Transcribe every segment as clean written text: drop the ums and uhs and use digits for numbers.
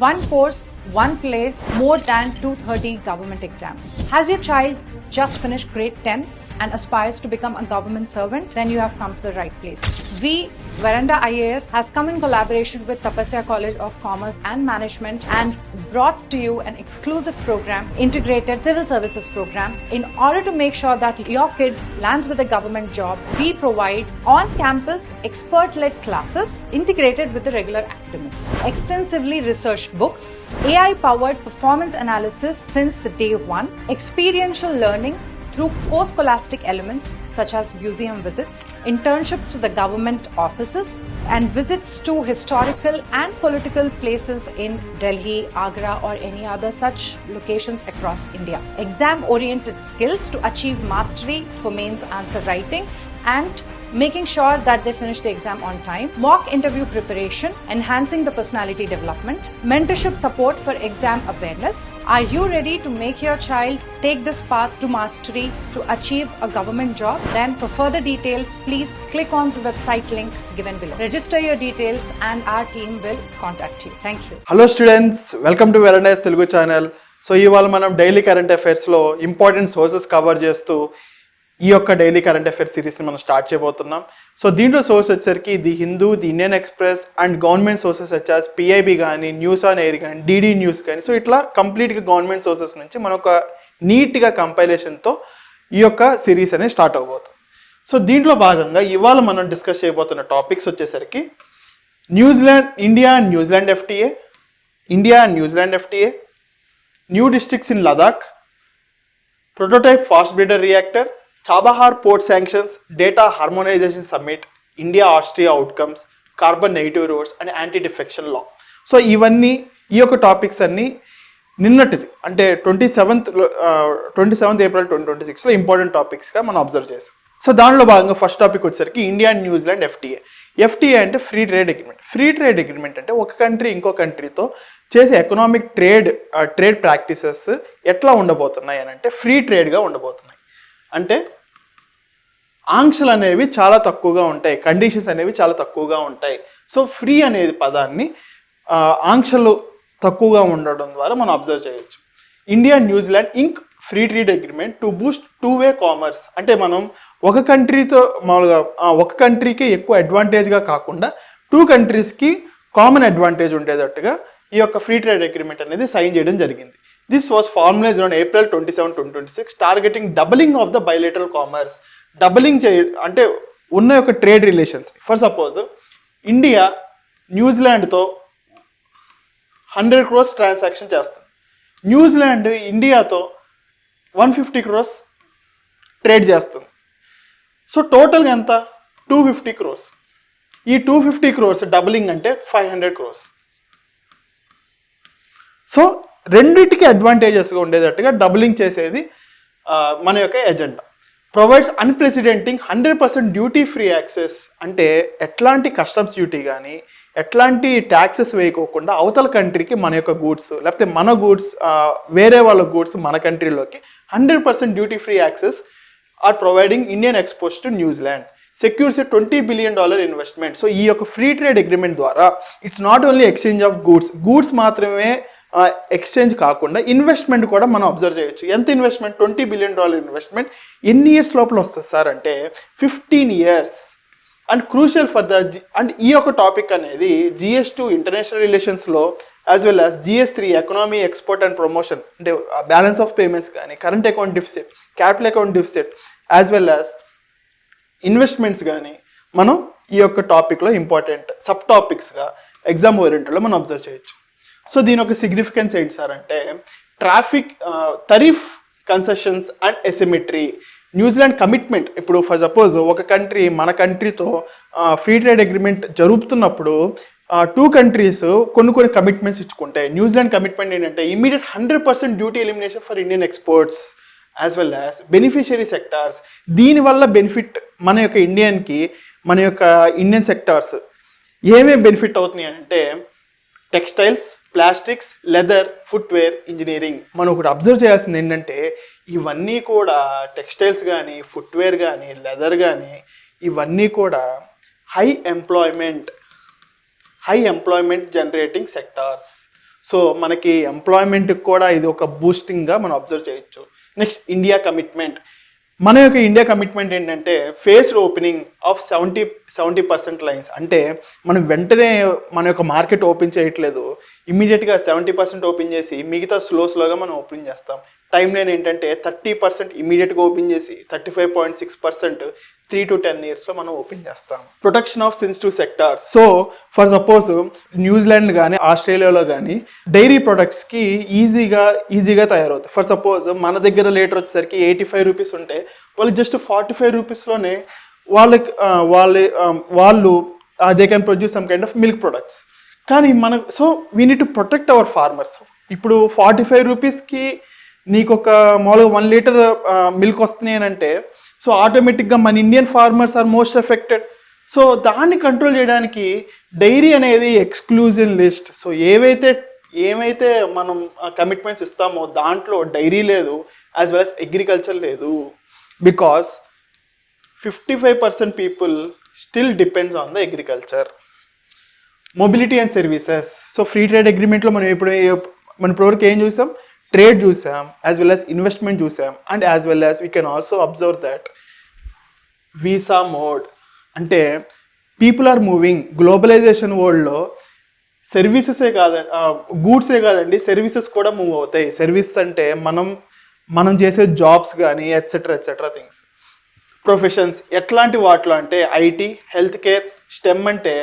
One course, one place, more than 230 government exams. Has your child just finished grade 10 and aspires to become a government servant? Then you have come to the right place. We, Veranda IAS, has come in collaboration with Tapasya College of Commerce and Management and brought to you an exclusive program, Integrated Civil Services Program. In order to make sure that your kid lands with a government job, we provide on-campus expert-led classes integrated with the regular academics, extensively researched books, AI-powered performance analysis since the day one, experiential learning through post-scholastic elements such as museum visits, internships to the government offices, and visits to historical and political places in Delhi, Agra, or any other such locations across India. Exam-oriented skills to achieve mastery for mains answer writing and making sure that they finish the exam on time, mock interview preparation, enhancing the personality development, mentorship support for exam awareness. Are you ready to make your child take this path to mastery to achieve a government job? Then for further details, please click on the website link given below. Register your details and our team will contact you. Thank you. Hello students, welcome to Veranda's Telugu channel. So ఇవాళ మనం daily current అఫైర్స్లో important sources cover చేస్తూ ఈ యొక్క daily current affairs సిరీస్ని మనం start చేయబోతున్నాం. So దీంట్లో source వచ్చేసరికి the Hindu, the Indian express and government sources వచ్చేసి పిఐబి కానీ, న్యూస్ ఆన్ ఎయిర్ కానీ, డిడి న్యూస్ కానీ. సో ఇట్లా కంప్లీట్గా గవర్నమెంట్ సోర్సెస్ నుంచి మనం ఒక నీట్గా కంపైలేషన్తో ఈ యొక్క సిరీస్ అనేది స్టార్ట్ అవబోతుంది. సో దీంట్లో భాగంగా ఇవాళ మనం డిస్కస్ చేయబోతున్న టాపిక్స్ వచ్చేసరికి India and New Zealand FTA, new districts in Ladakh, prototype fast breeder reactor, Chabahar port sanctions, data harmonization summit, India Austria outcomes, carbon negative roads and anti defection law. So ఇవన్నీ ఈ యొక్క టాపిక్స్ అన్నీ నిన్నటిది అంటే 27th April 2026లో ఇంపార్టెంట్ టాపిక్స్గా మనం observe చేసాం. So దానిలో భాగంగా first topic వచ్చేసరికి ఇండియా అండ్ న్యూజిలాండ్ ఎఫ్టీఏ అంటే ఫ్రీ ట్రేడ్ అగ్రిమెంట్ అంటే ఒక కంట్రీ ఇంకో కంట్రీతో చేసే ఎకనామిక్ ట్రేడ్ ప్రాక్టీసెస్ ఎట్లా ఉండబోతున్నాయి అని అంటే ఫ్రీ ట్రేడ్గా ఉండబోతున్నాయి. అంటే ఆంక్షలు అనేవి చాలా తక్కువగా ఉంటాయి, కండిషన్స్ అనేవి చాలా తక్కువగా ఉంటాయి. సో ఫ్రీ అనేది పదాన్ని ఆంక్షలు తక్కువగా ఉండడం ద్వారా మనం అబ్జర్వ్ చేయొచ్చు. India New Zealand ink free trade agreement to Boost టూ-వే commerce అంటే మనం ఒక కంట్రీతో మామూలుగా ఒక కంట్రీకి ఎక్కువ అడ్వాంటేజ్గా కాకుండా టూ కంట్రీస్కి కామన్ అడ్వాంటేజ్ ఉండేటట్టుగా ఈ యొక్క ఫ్రీ ట్రేడ్ అగ్రిమెంట్ అనేది సైన్ చేయడం జరిగింది. This was formalized on April 27, 2026, targeting doubling of the bilateral commerce. Doubling అంటే ఉన్న యొక్క trade relations. For suppose India న్యూజిలాండ్తో 100 crores ట్రాన్సాక్షన్ చేస్తుంది, న్యూజిలాండ్ ఇండియాతో 150 crores ట్రేడ్ చేస్తుంది. సో టోటల్గా ఎంత 250 crores. ఈ 250 crores డబులింగ్ అంటే 500 crores. సో రెండింటికి అడ్వాంటేజెస్గా ఉండేటట్టుగా డబులింగ్ చేసేది మన యొక్క agenda. Provides unprecedenting 100% duty free access అంటే ఎట్లాంటి కస్టమ్స్ డ్యూటీ కానీ ఎట్లాంటి ట్యాక్సెస్ వేయకోకుండా అవతల కంట్రీకి మన యొక్క గూడ్స్ లేకపోతే మన గూడ్స్ వేరే వాళ్ళ గూడ్స్ మన కంట్రీలోకి 100% duty free access are providing Indian exports to New Zealand. Secures a $20 billion investment. So ఈ యొక్క ఫ్రీ ట్రేడ్ అగ్రిమెంట్ ద్వారా it's not only exchange of goods మాత్రమే ఎక్స్చేంజ్ కాకుండా ఇన్వెస్ట్మెంట్ కూడా మనం అబ్జర్వ్ చేయొచ్చు. ఎంత ఇన్వెస్ట్మెంట్? $20 billion investment. ఎన్ని ఇయర్స్ లోపల వస్తుంది సార్ అంటే 15 years. And crucial for and ఈ యొక్క టాపిక్ అనేది GS2 ఇంటర్నేషనల్ రిలేషన్స్లో as well as GS3 economy export and promotion అంటే బ్యాలెన్స్ ఆఫ్ పేమెంట్స్ కానీ, current account deficit, capital account deficit as well as investments కానీ మనం ఈ యొక్క టాపిక్లో ఇంపార్టెంట్ సబ్ టాపిక్స్గా ఎగ్జామ్ ఓరియంటెడ్లో మనం అబ్జర్వ్ చేయొచ్చు. సో దీని ఒక సిగ్నిఫికెన్స్ ఏంటి సార్ అంటే traffic tariff concessions and asymmetry. New Zealand commitment ఇప్పుడు ఫర్ సపోజ్ ఒక కంట్రీ మన కంట్రీతో ఫ్రీ ట్రేడ్ అగ్రిమెంట్ జరుపుతున్నప్పుడు టూ కంట్రీస్ కొన్ని కమిట్మెంట్స్ ఇచ్చుకుంటాయి. న్యూజిలాండ్ కమిట్మెంట్ ఏంటంటే immediate 100% duty elimination for Indian exports as well as beneficiary sectors. దీనివల్ల బెనిఫిట్ మన యొక్క ఇండియన్ సెక్టార్స్ ఏమేమి బెనిఫిట్ అవుతున్నాయి అంటే textiles, plastics, leather, footwear, engineering. మనం ఒకటి అబ్జర్వ్ చేయాల్సింది ఏంటంటే ఇవన్నీ కూడా టెక్స్టైల్స్ కానీ, ఫుట్వేర్ కానీ, లెదర్ కానీ ఇవన్నీ కూడా high employment generating sectors. So మనకి ఎంప్లాయ్మెంట్కి కూడా ఇది ఒక బూస్టింగ్గా మనం అబ్జర్వ్ చేయొచ్చు. Next India commitment. మన యొక్క ఇండియా కమిట్మెంట్ ఏంటంటే ఫేస్డ్ ఓపెనింగ్ ఆఫ్ 70% లైన్స్. అంటే మనం వెంటనే మన యొక్క మార్కెట్ ఓపెన్ చేయట్లేదు, ఇమీడియట్గా 70% ఓపెన్ చేసి మిగతా స్లోగా మనం ఓపెన్ చేస్తాం. టైం లైన్ ఏంటంటే 30% ఇమీడియట్గా ఓపెన్ చేసి 35.6% 3 to 10 yearsలో మనం ఓపెన్ చేస్తాం. Protection of sensitive sectors. So for suppose New Zealand కానీ ఆస్ట్రేలియాలో కానీ డైరీ ప్రొడక్ట్స్కి ఈజీగా తయారవుతాయి. ఫర్ సపోజ్ మన దగ్గర లీటర్ వచ్చేసరికి 85 రూపీస్ ఉంటే వాళ్ళు జస్ట్ 45 రూపీస్లోనే వాళ్ళు they can produce some kind of milk products. కానీ so we need to protect our farmers. ఇప్పుడు 45 రూపీస్కి నీకు ఒక మామూలుగా 1 లీటర్ మిల్క్ వస్తున్నాయి అని అంటే సో ఆటోమేటిక్గా మన Indian farmers are most affected. So దాన్ని కంట్రోల్ చేయడానికి డైరీ అనేది ఎక్స్క్లూజివ్ లిస్ట్. సో ఏమైతే మనం కమిట్మెంట్స్ ఇస్తామో దాంట్లో డైరీ లేదు, యాజ్ వెల్ యాజ్ అగ్రికల్చర్ లేదు. Because 55% people still depends on the agriculture. Mobility and services. So free trade అగ్రిమెంట్లో మనం ఇప్పటివరకు ఏం చూసాం? ట్రేడ్ చూసాం, యాజ్ వెల్ యాజ్ ఇన్వెస్ట్మెంట్ చూసాం, and as well as we can also observe that visa mode. అంటే people are moving. Globalisation వరల్డ్లో సర్వీసెసే కాదండి సర్వీసెస్ కూడా మూవ్ అవుతాయి. సర్వీసెస్ అంటే మనం చేసే జాబ్స్ కానీ ఎట్సెట్రా థింగ్స్. ప్రొఫెషన్స్ ఎట్లాంటి వాటిలో అంటే ఐటీ, హెల్త్ కేర్, స్టెమ్ అంటే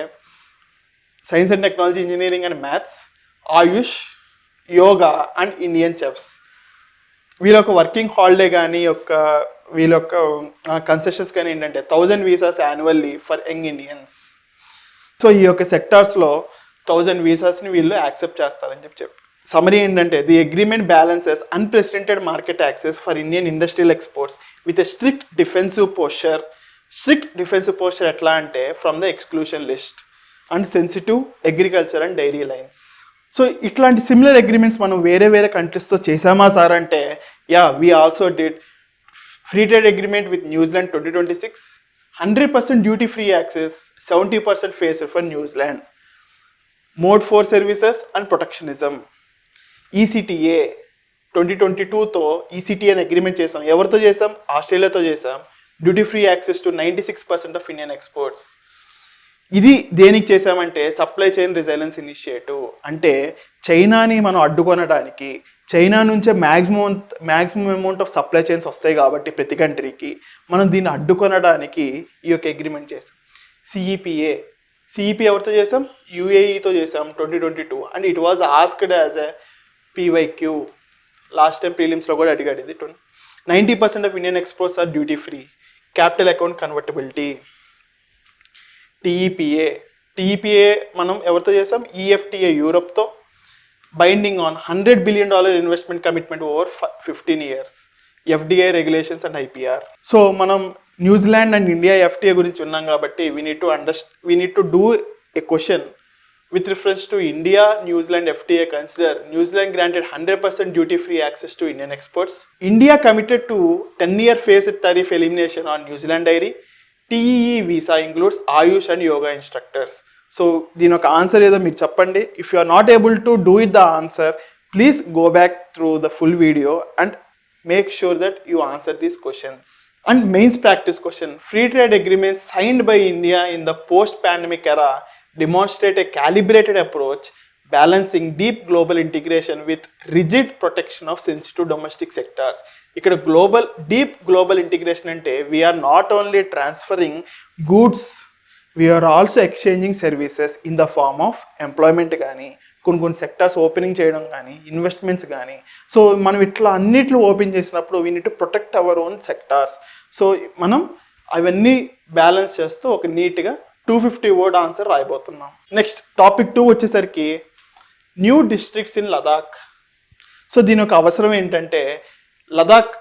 science and technology, engineering and maths, Ayush, yoga and Indian chefs. వీళ్ళ యొక్క వర్కింగ్ హాలిడే కానీ వీళ్ళ యొక్క కన్సెషన్స్ కానీ ఏంటంటే 1000 visas annually for young Indians. So ఈ యొక్క సెక్టార్స్లో 1000 వీసాస్ని వీళ్ళు యాక్సెప్ట్ చేస్తారని చెప్పి సమరీ ఏంటంటే the agreement balances unprecedented market access for Indian industrial exports with a strict defensive posture ఎట్లా అంటే from the exclusion list and sensitive agriculture and dairy lines. So ఇట్లాంటి similar agreements మనం వేరే కంట్రీస్తో చేసామా సార్ అంటే we also did. Free trade agreement with New Zealand 2026, 100% duty free access, 70% phase for New Zealand. Mode 4 services and protectionism. ECTA 2022తో ECTA అని agreement చేసాం. ఎవరితో చేసాం? ఆస్ట్రేలియాతో చేసాం. Duty free access to 96% of Indian exports. ఇది దేనికి చేసామంటే సప్లై చైన్ రిజైలెన్స్ ఇనిషియేటివ్. అంటే చైనాని మనం అడ్డుకొనడానికి, చైనా నుంచే maximum amount of supply chains వస్తాయి కాబట్టి ప్రతి కంట్రీకి మనం దీన్ని అడ్డుకొనడానికి ఈ యొక్క అగ్రిమెంట్ చేసాం. సిఈపీ ఎవరితో చేసాం? యూఏఈతో చేసాం 2022. And it was asked as a PYQ. Last time ప్రీలిమ్స్లో కూడా అడిగాడు ఇది. 90% of Indian exports are duty free. Capital account convertibility. TEPA మనం ఎవరితో చేసాం? ఈఎఫ్టీఏ యూరోప్తో. Binding on $100 billion investment commitment over 15 years. FDI regulations and IPR. So మనం New Zealand and India FTA గురించి ఉన్నాం కాబట్టి we need to do a question with reference to India, New Zealand FTA. Consider New Zealand granted 100% duty free access to Indian exports. India committed to 10-year phased tariff elimination on New Zealand dairy. TEE visa includes Ayush and yoga instructors. So దీని ఒక answer ఏదో మీరు చెప్పండి. If you are not able to do it the answer, please go back through the full video and make sure that you answer these questions. And mains practice question. Free trade agreements signed by India in the post-pandemic era demonstrate a calibrated approach balancing deep global integration with rigid protection of sensitive domestic sectors. ఇక్కడ deep global integration అంటే we're not only transferring goods, we're also exchanging services in the form of employment కానీ, కొన్ని sectors opening చేయడం కానీ, investments కానీ. So మనం ఇట్లా అన్నిట్లో ఓపెన్ చేసినప్పుడు we need to protect our own sectors. So మనం అవన్నీ బ్యాలెన్స్ చేస్తూ ఒక నీట్గా 250 word ఆన్సర్ రాయబోతున్నాం. నెక్స్ట్ టాపిక్ 2 వచ్చేసరికి new districts in Ladakh. So దీని యొక్క అవసరం ఏంటంటే Ladakh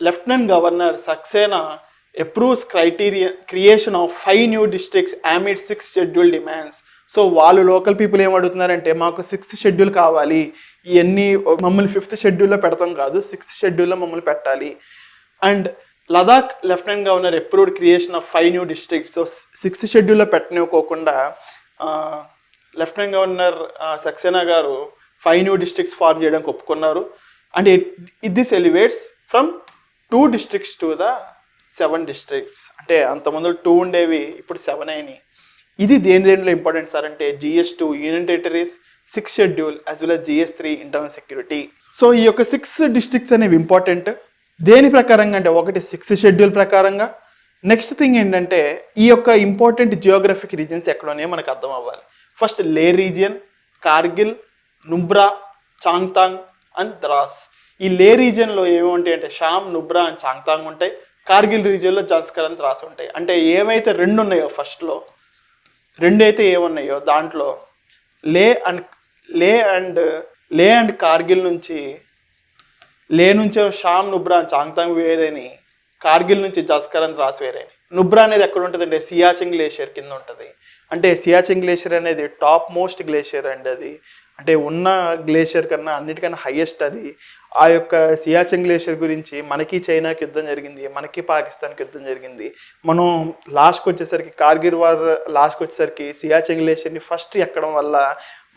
lieutenant governor Saxena approves creation of 5 new districts amid 6 schedule demands. So వాళ్ళు లోకల్ పీపుల్ ఏం అడుగుతున్నారంటే మాకు 6th schedule కావాలి, ఇవన్నీ మమ్మల్ని 5th scheduleలో పెడతాం కాదు, 6th scheduleలో మమ్మల్ని పెట్టాలి. And Ladakh lieutenant governor approved creation of 5 new districts. So 6th scheduleలో పెట్టనివ్వకోకుండా లెఫ్టినెంట్ గవర్నర్ సక్సేనా గారు 5 న్యూ డిస్ట్రిక్ట్స్ ఫార్మ్ చేయడానికి ఒప్పుకున్నారు. And this elevates from 2 districts to the 7 districts. అంటే అంతమంది 2 ఉండేవి ఇప్పుడు 7 అయినాయి. ఇది దేనిలో ఇంపార్టెంట్ సార్ అంటే GS2 union territories, 6th schedule as well as GS3 internal security. So ఈ యొక్క 6 districts అనేవి ఇంపార్టెంట్. దేని ప్రకారంగా అంటే ఒకటి 6th షెడ్యూల్ ప్రకారంగా. నెక్స్ట్ థింగ్ ఏంటంటే ఈ యొక్క ఇంపార్టెంట్ జియోగ్రఫిక్ రీజన్స్ ఎక్కడ ఉన్నాయో మనకు అర్థం అవ్వాలి. ఫస్ట్ లే రీజియన్, కార్గిల్, నుబ్రా, చాంగ్తాంగ్ అండ్ ద్రాస్. ఈ లే రీజియన్లో ఏమి ఉంటాయి అంటే షామ్, నుబ్రా అండ్ చాంగ్తాంగ్ ఉంటాయి. కార్గిల్ రీజియన్లో జన్స్కర్ అండ్ ద్రాస్ ఉంటాయి. అంటే ఏమైతే 2 ఉన్నాయో ఫస్ట్లో 2 అయితే ఏమున్నాయో దాంట్లో లే అండ్ కార్గిల్ నుంచి షామ్, నుబ్రా అండ్ చాంగ్తాంగ్ వేరేని, కార్గిల్ నుంచి జన్స్కర్ అండ్ ద్రాస్ వేరేని. నుబ్రా అనేది ఎక్కడ ఉంటుంది అంటే సియాచింగ్ గ్లేషియర్ కింద ఉంటుంది. అంటే సియాచింగ్ గ్లేషియర్ అనేది టాప్ మోస్ట్ గ్లేషియర్ అండి. అది అంటే ఉన్న గ్లేషియర్ కన్నా అన్నిటికన్నా హైయెస్ట్ అది. ఆ యొక్క సియాచింగ్ గ్లేషియర్ గురించి మనకి చైనాకి యుద్ధం జరిగింది, మనకి పాకిస్తాన్కి యుద్ధం జరిగింది. మనం లాస్ట్కి వచ్చేసరికి కార్గిల్ వార్ లాస్ట్కి వచ్చేసరికి సియాచింగ్ గ్లేషియర్ని ఫస్ట్ ఎక్కడం వల్ల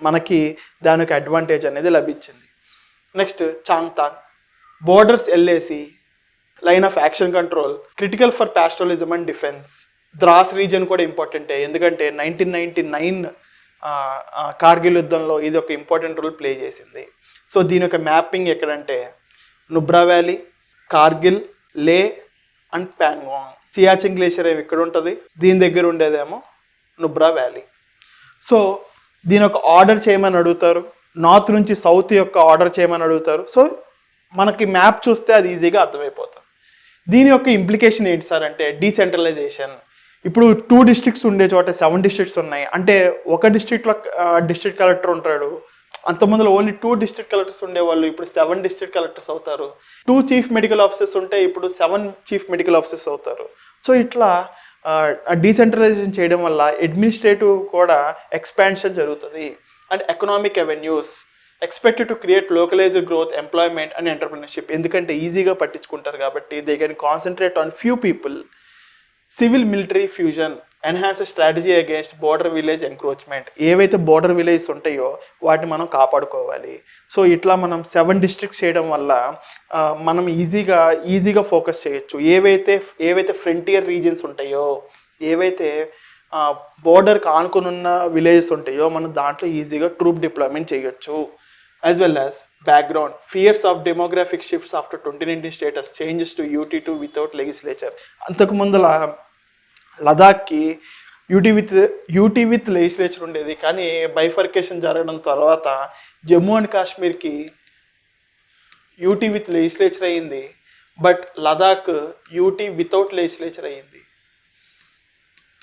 మనకి దానికి అడ్వాంటేజ్ అనేది లభించింది. Next Changthang, borders LAC, line of action control, critical for pastoralism and defence. Dras region కూడా ఇంపార్టెంటే, ఎందుకంటే 1999 కార్గిల్ యుద్ధంలో ఇది ఒక ఇంపార్టెంట్ రోల్ ప్లే చేసింది. సో దీని యొక్క మ్యాపింగ్ ఎక్కడంటే నుబ్రా వ్యాలీ, కార్గిల్, లే అండ్ ప్యాంగాంగ్. సియాచింగ్ గ్లేషియర్ ఏమి ఇక్కడ ఉంటుంది, దీని దగ్గర ఉండేదేమో నుబ్రా వ్యాలీ. సో దీని యొక్క ఆర్డర్ చేయమని అడుగుతారు, నార్త్ నుంచి సౌత్ యొక్క ఆర్డర్ చేయమని అడుగుతారు. సో మనకి మ్యాప్ చూస్తే అది ఈజీగా అర్థమైపోతుంది. దీని యొక్క ఇంప్లికేషన్ ఏంటి సార్ అంటే డీసెంట్రలైజేషన్. ఇప్పుడు 2 districts ఉండే చోట 7 districts ఉన్నాయి. అంటే ఒక డిస్ట్రిక్ట్లో డిస్ట్రిక్ట్ కలెక్టర్ ఉంటాడు. అంతమందిలో ఓన్లీ 2 district collectors ఉండేవాళ్ళు ఇప్పుడు 7 district collectors అవుతారు. 2 chief medical officers ఉంటే ఇప్పుడు 7 chief medical officers అవుతారు. సో ఇట్లా డీసెంట్రలైజేషన్ చేయడం వల్ల అడ్మినిస్ట్రేటివ్ కూడా ఎక్స్పాన్షన్ జరుగుతుంది. And economic avenues expected to create localized growth, employment and entrepreneurship. ఎందుకంటే ఈజీగా పట్టించుకుంటారు కాబట్టి they can concentrate on few people. Civil military fusion, enhance strategy against border village encroachment. ఏవైతే బోర్డర్ విలేజెస్ ఉంటాయో వాటిని మనం కాపాడుకోవాలి. సో ఇట్లా మనం 7 districts చేయడం వల్ల మనం ఈజీగా ఫోకస్ చేయొచ్చు. ఏవైతే ఫ్రంటియర్ రీజియన్స్ ఉంటాయో, ఏవైతే బోర్డర్కి ఆనుకున్న విలేజెస్ ఉంటాయో మనం దాంట్లో ఈజీగా ట్రూప్ డిప్లాయ్మెంట్ చేయొచ్చు. As well as background, fears of demographic shifts after 2019 status, changes to UT2 without legislature. అంతకు ముందల లదాఖ్కి యూటీ విత్ లెజిస్లేచర్ ఉండేది, కానీ బైఫర్కేషన్ జరగడం తర్వాత జమ్మూ అండ్ కాశ్మీర్కి UT విత్ లెజిస్లేచర్ అయ్యింది, but Ladakh UT without legislature అయ్యింది.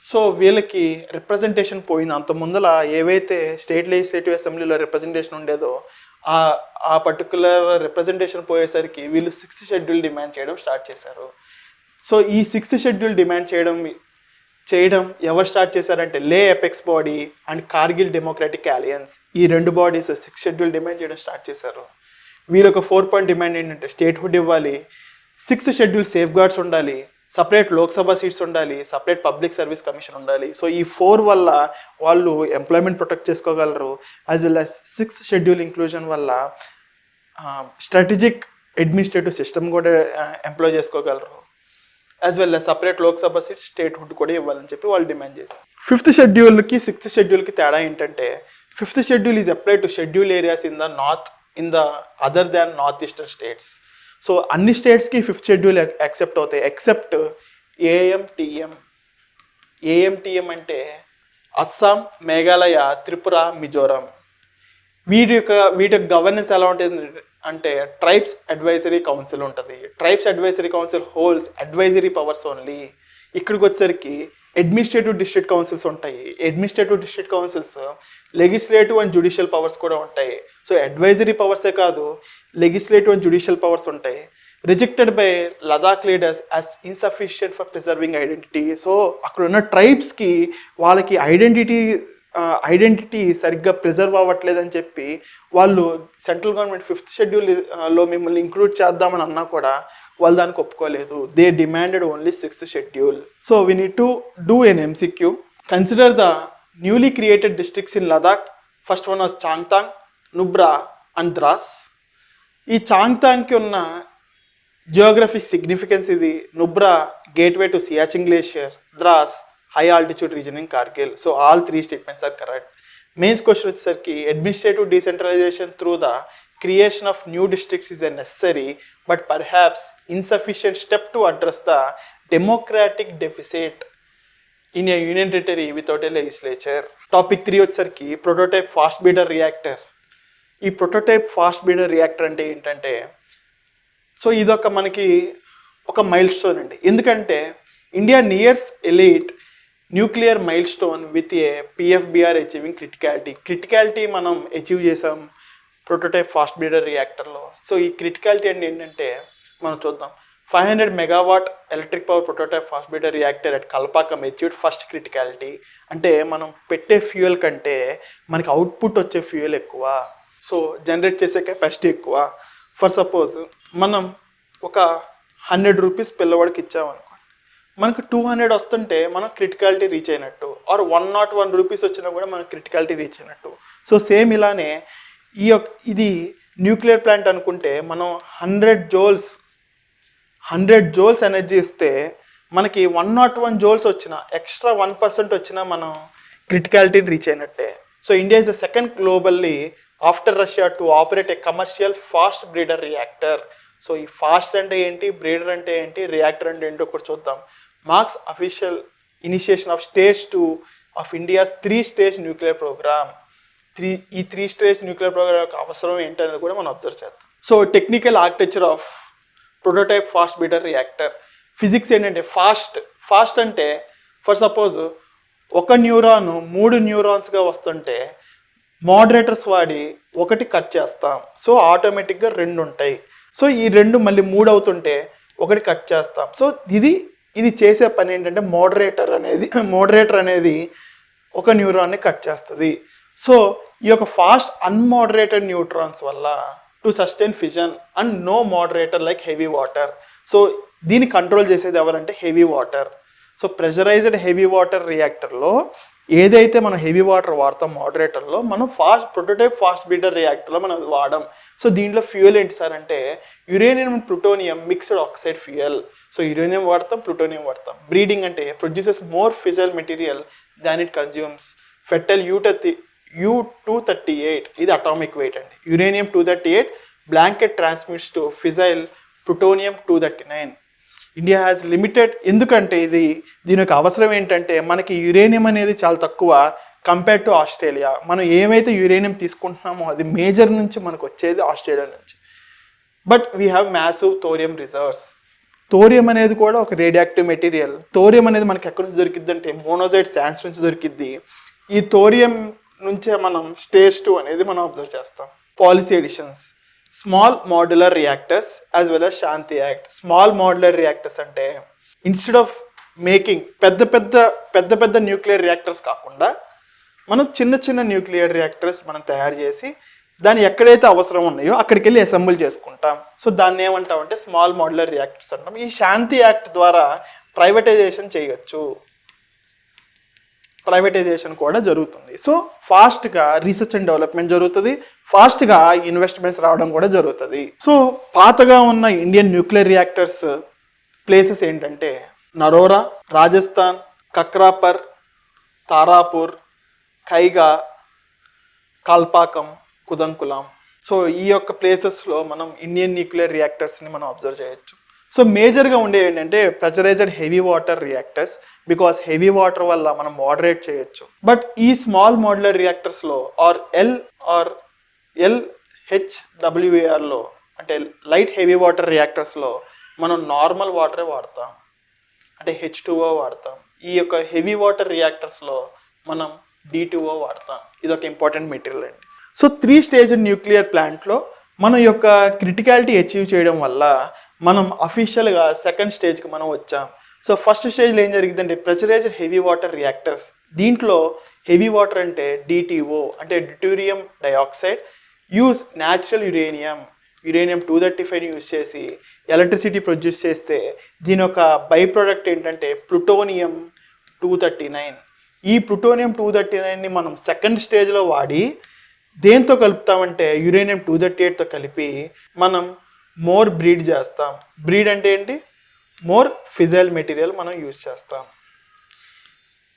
సో వీళ్ళకి రిప్రజెంటేషన్ పోయింది. అంత ముందల ఏవైతే స్టేట్ లెజిస్లేటివ్ అసెంబ్లీలో రిప్రజెంటేషన్ ఉండేదో ఆ పర్టికులర్ రిప్రజెంటేషన్ పోయేసరికి వీళ్ళు 6th షెడ్యూల్ డిమాండ్ చేయడం స్టార్ట్ చేశారు. సో ఈ 6th షెడ్యూల్ డిమాండ్ చేయడం ఎవరు స్టార్ట్ చేశారంటే లే apex body and Kargil democratic alliance. ఈ 2 బాడీస్ 6th షెడ్యూల్ డిమాండ్ చేయడం స్టార్ట్ చేశారు. వీళ్ళొక 4 point డిమాండ్ ఏంటంటే స్టేట్ హుడ్ ఇవ్వాలి, 6th షెడ్యూల్ సేఫ్ గార్డ్స్ ఉండాలి, సపరేట్ లోక్సభ సీట్స్ ఉండాలి, సపరేట్ పబ్లిక్ సర్వీస్ కమిషన్ ఉండాలి. సో ఈ 4 వల్ల వాళ్ళు ఎంప్లాయ్మెంట్ ప్రొటెక్ట్ చేసుకోగలరు. As well as 6th schedule inclusion వల్ల స్ట్రాటజిక్ అడ్మినిస్ట్రేటివ్ సిస్టమ్ కూడా ఎంప్లాయ్ చేసుకోగలరు. As well as separate Lok Sabha seats, state hood కూడా ఇవ్వాలని చెప్పి వాళ్ళు డిమాండ్ చేశారు. 5th షెడ్యూల్కి 6th షెడ్యూల్కి తేడా ఏంటంటే 5th schedule is applied to schedule areas in the other than north eastern states. So అన్ని స్టేట్స్కి 5th షెడ్యూల్ యాక్సెప్ట్ అవుతాయి ఎక్సెప్ట్ AMTM. అంటే అస్సాం, మేఘాలయ, త్రిపుర, మిజోరం. వీటి యొక్క గవర్నెన్స్ ఎలా ఉంటుంది అంటే ట్రైబ్స్ అడ్వైజరీ కౌన్సిల్ ఉంటుంది. Tribes advisory council holds advisory powers only. ఇక్కడికి వచ్చేసరికి అడ్మినిస్ట్రేటివ్ డిస్ట్రిక్ట్ కౌన్సిల్స్ ఉంటాయి. Administrative district councils legislative and judicial powers కూడా ఉంటాయి. సో అడ్వైజరీ పవర్సే కాదు, లెజిస్లేటివ్ అండ్ జ్యుడిషియల్ పవర్స్ ఉంటాయి. Rejected by Ladakh leaders as insufficient for preserving identity. So అక్కడ ఉన్న ట్రైబ్స్కి వాళ్ళకి ఐడెంటిటీ సరిగ్గా ప్రిజర్వ్ అవ్వట్లేదని చెప్పి వాళ్ళు సెంట్రల్ గవర్నమెంట్ 5th షెడ్యూల్లో మిమ్మల్ని ఇంక్లూడ్ చేద్దామని అన్నా కూడా వాళ్ళు దానికి ఒప్పుకోలేదు. They demanded only 6th schedule. So we need to do an MCQ. Consider the newly created districts in Ladakh. First one was Changthang, Nubra and Dras. ఈ చాంగ్తాంగ్కి ఉన్న జియోగ్రఫిక్ సిగ్నిఫికెన్స్ ఇది. Nubra gateway to Siachen glacier, Dras high altitude region in Kargil. So all 3 statements are correct. Mains question వచ్చేసరికి administrative decentralisation through the creation of new districts is a necessary but perhaps insufficient step to address the democratic deficit in A union territory without a legislature. Topic 3 వచ్చేసరికి prototype fast breeder reactor. ఈ prototype fast breeder reactor అంటే ఏంటంటే, so ఇదొక మనకి ఒక mile stone అండి. ఎందుకంటే India nears elite nuclear mile stone with a PFBR achieving criticality మనం అచీవ్ చేసాం ప్రోటోటైప్ ఫాస్ట్ బీడర్ రియాక్టర్లో. సో ఈ క్రిటికాలిటీ అంటే ఏంటంటే మనం చూద్దాం. 500 megawatt electric power prototype fast breeder reactor at Kalpakkam achieved first criticality. అంటే మనం పెట్టే ఫ్యూయల్ కంటే మనకి అవుట్పుట్ వచ్చే ఫ్యూయల్ ఎక్కువ, సో జనరేట్ చేసే కెపాసిటీ ఎక్కువ. ఫర్ సపోజ్ మనం ఒక 100 రూపీస్ పిల్లవాడికి ఇచ్చామనుకోండి, మనకు 200 వస్తుంటే మనం క్రిటికాలిటీ రీచ్ అయినట్టు, ఆర్ 101 రూపీస్ వచ్చినా కూడా మనం క్రిటికాలిటీ రీచ్ అయినట్టు. సో సేమ్ ఇలానే ఇది న్యూక్లియర్ ప్లాంట్ అనుకుంటే మనం 100 జోల్స్ ఎనర్జీ ఇస్తే మనకి 101 జోల్స్ వచ్చినా, ఎక్స్ట్రా 1% వచ్చినా మనం క్రిటికాలిటీని రీచ్ అయినట్టే. So India is the second globally after Russia to operate a commercial fast breeder reactor. So ఈ ఫాస్ట్ అంటే ఏంటి, బ్రీడర్ అంటే ఏంటి, రియాక్టర్ అంటే ఏంటో ఒకటి చూద్దాం. Marks official initiation of stage 2 of India's 3 stage nuclear program. ఈ 3 స్టేజ్ న్యూక్లియర్ ప్రోగ్రామ్ యొక్క అవసరం ఏంటనేది కూడా మనం అబ్జర్వ్ చేద్దాం. So technical architecture of prototype fast breeder reactor. Physics ఏంటంటే ఫాస్ట్ అంటే ఫర్ సపోజ్ ఒక న్యూరాన్ 3 న్యూరాన్స్గా వస్తుంటే మోడరేటర్స్ వాడి 1 కట్ చేస్తాం, సో ఆటోమేటిక్గా 2 ఉంటాయి. సో ఈ 2 మళ్ళీ 3 అవుతుంటే 1 కట్ చేస్తాం. సో ఇది చేసే పని ఏంటంటే మోడరేటర్ అనేది ఒక న్యూరాన్ని కట్ చేస్తుంది. సో ఈ యొక్క ఫాస్ట్ అన్మోడరేటెడ్ న్యూట్రాన్స్ వల్ల to sustain fission and no moderator like heavy water. So దీన్ని కంట్రోల్ చేసేది ఎవరంటే heavy water. So pressurised heavy water రియాక్టర్లో ఏదైతే మనం హెవీ వాటర్ వాడతాం మోడరేటర్లో, మనం ప్రోటోటైప్ ఫాస్ట్ బ్రీడర్ రియాక్టర్లో మనం వాడడం. సో దీంట్లో ఫ్యూయల్ ఏంటి సార్ అంటే uranium and plutonium mixed oxide fuel. So uranium వాడతాం, ప్లూటోనియం వాడతాం. బ్రీడింగ్ అంటే produces more fissile material than it consumes. Fertile U-238 ఇది అటామిక్ వెయిట్ అండి. Uranium 238 blanket transmits to fissile plutonium 239. India has limited. ఎందుకంటే దీని యొక్క అవసరం ఏంటంటే మనకి యురేనియం అనేది చాలా తక్కువ కంపేర్ టు ఆస్ట్రేలియా. మనం ఏమైతే యురేనియం తీసుకుంటున్నామో అది మేజర్ నుంచి మనకు వచ్చేది ఆస్ట్రేలియా నుంచి. But we have massive thorium reserves. Thorium అనేది కూడా ఒక రేడియాక్టివ్ మెటీరియల్. థోరియం అనేది మనకి ఎక్కడి నుంచి దొరికిద్ది అంటే మోనోజైట్ శాండ్స్ నుంచి దొరికిద్ది. ఈ థోరియం నుంచే మనం స్టేజ్ 2 అనేది మనం అబ్జర్వ్ చేస్తాం. Policy editions, small modular reactors as well as Shanti act. Small modular reactors అంటే ఇన్స్టెడ్ ఆఫ్ మేకింగ్ పెద్ద న్యూక్లియర్ రియాక్టర్స్ కాకుండా మనం చిన్న న్యూక్లియర్ రియాక్టర్స్ మనం తయారు చేసి దాన్ని ఎక్కడైతే అవసరం ఉన్నాయో అక్కడికి వెళ్ళి అసెంబుల్ చేసుకుంటాం. సో దాన్ని ఏమంటామంటే స్మాల్ మాడ్యులర్ రియాక్టర్స్ అంటాం. ఈ శాంతి యాక్ట్ ద్వారా ప్రైవేటైజేషన్ చేయొచ్చు, ప్రైవేటైజేషన్ కూడా జరుగుతుంది. సో ఫాస్ట్గా రీసెర్చ్ అండ్ డెవలప్మెంట్ జరుగుతుంది, ఫాస్ట్గా ఇన్వెస్ట్మెంట్స్ రావడం కూడా జరుగుతుంది. సో పాతగా ఉన్న ఇండియన్ న్యూక్లియర్ రియాక్టర్స్ ప్లేసెస్ ఏంటంటే నరోరా, రాజస్థాన్, కక్రాపర్, తారాపూర్, కైగా, కాల్పాకం, కుదంకులాం. సో ఈ యొక్క ప్లేసెస్లో మనం ఇండియన్ న్యూక్లియర్ రియాక్టర్స్ని మనం అబ్జర్వ్ చేయొచ్చు. సో మేజర్గా ఉండేవి ఏంటంటే pressurised heavy water reactors, because heavy water వల్ల మనం మోడరేట్ చేయొచ్చు. బట్ ఈ స్మాల్ మాడ్యులర్ రియాక్టర్స్లో LHWARలో అంటే లైట్ హెవీ వాటర్ రియాక్టర్స్లో మనం నార్మల్ వాటరే వాడతాం, అంటే H2O వాడతాం. ఈ యొక్క హెవీ వాటర్ రియాక్టర్స్లో మనం D2O వాడతాం. ఇది ఒక ఇంపార్టెంట్ మెటీరియల్ అండి. సో 3 స్టేజ్ న్యూక్లియర్ ప్లాంట్లో మనం యొక్క క్రిటికాలిటీ అచీవ్ చేయడం వల్ల మనం అఫీషియల్గా సెకండ్ స్టేజ్కి మనం వచ్చాం. సో ఫస్ట్ స్టేజ్లో ఏం జరిగిందంటే ప్రెషరైజ్డ్ హెవీ వాటర్ రియాక్టర్స్. దీంట్లో హెవీ వాటర్ అంటే DTO అంటే deuterium dioxide use natural uranium 235 use చేసి ఎలక్ట్రిసిటీ ప్రొడ్యూస్ చేస్తే దీని యొక్క బై ప్రోడక్ట్ ఏంటంటే ప్లూటోనియం 239. ఈ ప్లూటోనియం 239ని మనం సెకండ్ స్టేజ్లో వాడి దేంతో కలుపుతామంటే యురేనియం 238తో కలిపి మనం మోర్ బ్రీడ్ చేస్తాం. బ్రీడ్ అంటే ఏంటి? మోర్ ఫిజైల్ మెటీరియల్ మనం యూజ్ చేస్తాం.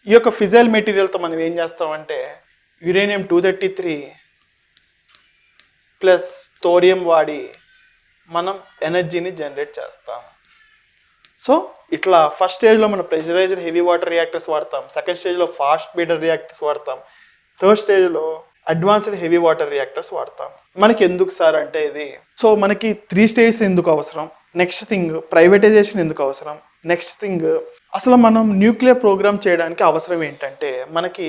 ఈ యొక్క ఫిజైల్ మెటీరియల్తో మనం ఏం చేస్తామంటే యురేనియం 233 ప్లస్ థోరియం వాడి మనం ఎనర్జీని జనరేట్ చేస్తాం. సో ఇట్లా ఫస్ట్ స్టేజ్లో మనం ప్రెషరైజ్డ్ హెవీ వాటర్ రియాక్టర్స్ వాడతాం, సెకండ్ స్టేజ్లో ఫాస్ట్ బ్రీడర్ రియాక్టర్స్ వాడతాం, థర్డ్ స్టేజ్లో అడ్వాన్స్డ్ హెవీ వాటర్ రియాక్టర్స్ వాడతాం. మనకి ఎందుకు సార్ అంటే ఇది, సో మనకి 3 స్టేజెస్ ఎందుకు అవసరం, నెక్స్ట్ థింగ్ ప్రైవేటైజేషన్ ఎందుకు అవసరం, నెక్స్ట్ థింగ్ అసలు మనం న్యూక్లియర్ ప్రోగ్రామ్ చేయడానికి అవసరం ఏంటంటే మనకి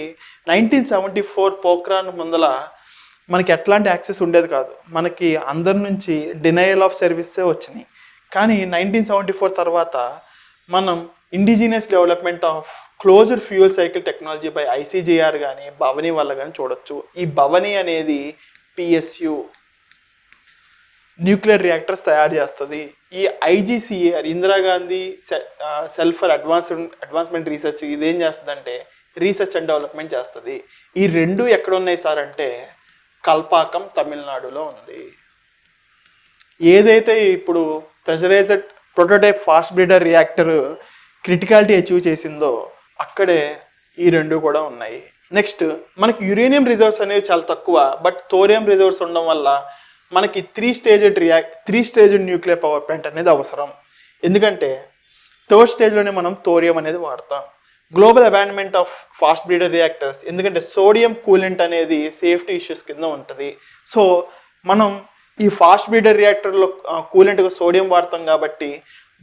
1974 పోఖ్రాన్ ముందల మనకి ఎట్లాంటి యాక్సెస్ ఉండేది కాదు. మనకి అందరి నుంచి డినయల్ ఆఫ్ సర్వీసే వచ్చినాయి. కానీ 1974 తర్వాత మనం indigenous development of closed fuel cycle technology by ICGR కానీ భవని వల్ల కానీ చూడొచ్చు. ఈ భవని అనేది PSU న్యూక్లియర్ రియాక్టర్స్ తయారు చేస్తుంది. ఈ IGCAR Indira Gandhi cell for advancement research ఇదేం చేస్తుందంటే రీసెర్చ్ అండ్ డెవలప్మెంట్ చేస్తుంది. ఈ రెండు ఎక్కడ ఉన్నాయి సార్ అంటే కల్పాకం తమిళనాడులో ఉంది. ఏదైతే ఇప్పుడు pressurised prototype fast breeder reactor criticality achieve చేసిందో అక్కడే ఈ రెండు కూడా ఉన్నాయి. నెక్స్ట్ మనకి యురేనియం రిజర్వ్స్ అనేవి చాలా తక్కువ, బట్ థోరియం రిజర్వ్స్ ఉండడం వల్ల మనకి 3 స్టేజ్డ్ న్యూక్లియర్ పవర్ ప్లాంట్ అనేది అవసరం. ఎందుకంటే థర్డ్ స్టేజ్లోనే మనం థోరియం అనేది వాడతాం. Global abandonment of fast breeder reactors, ఎందుకంటే సోడియం కూలెంట్ అనేది సేఫ్టీ ఇష్యూస్ కింద ఉంటుంది. సో మనం ఈ ఫాస్ట్ బ్రీడర్ రియాక్టర్లో కూలెంట్గా సోడియం వాడతాం కాబట్టి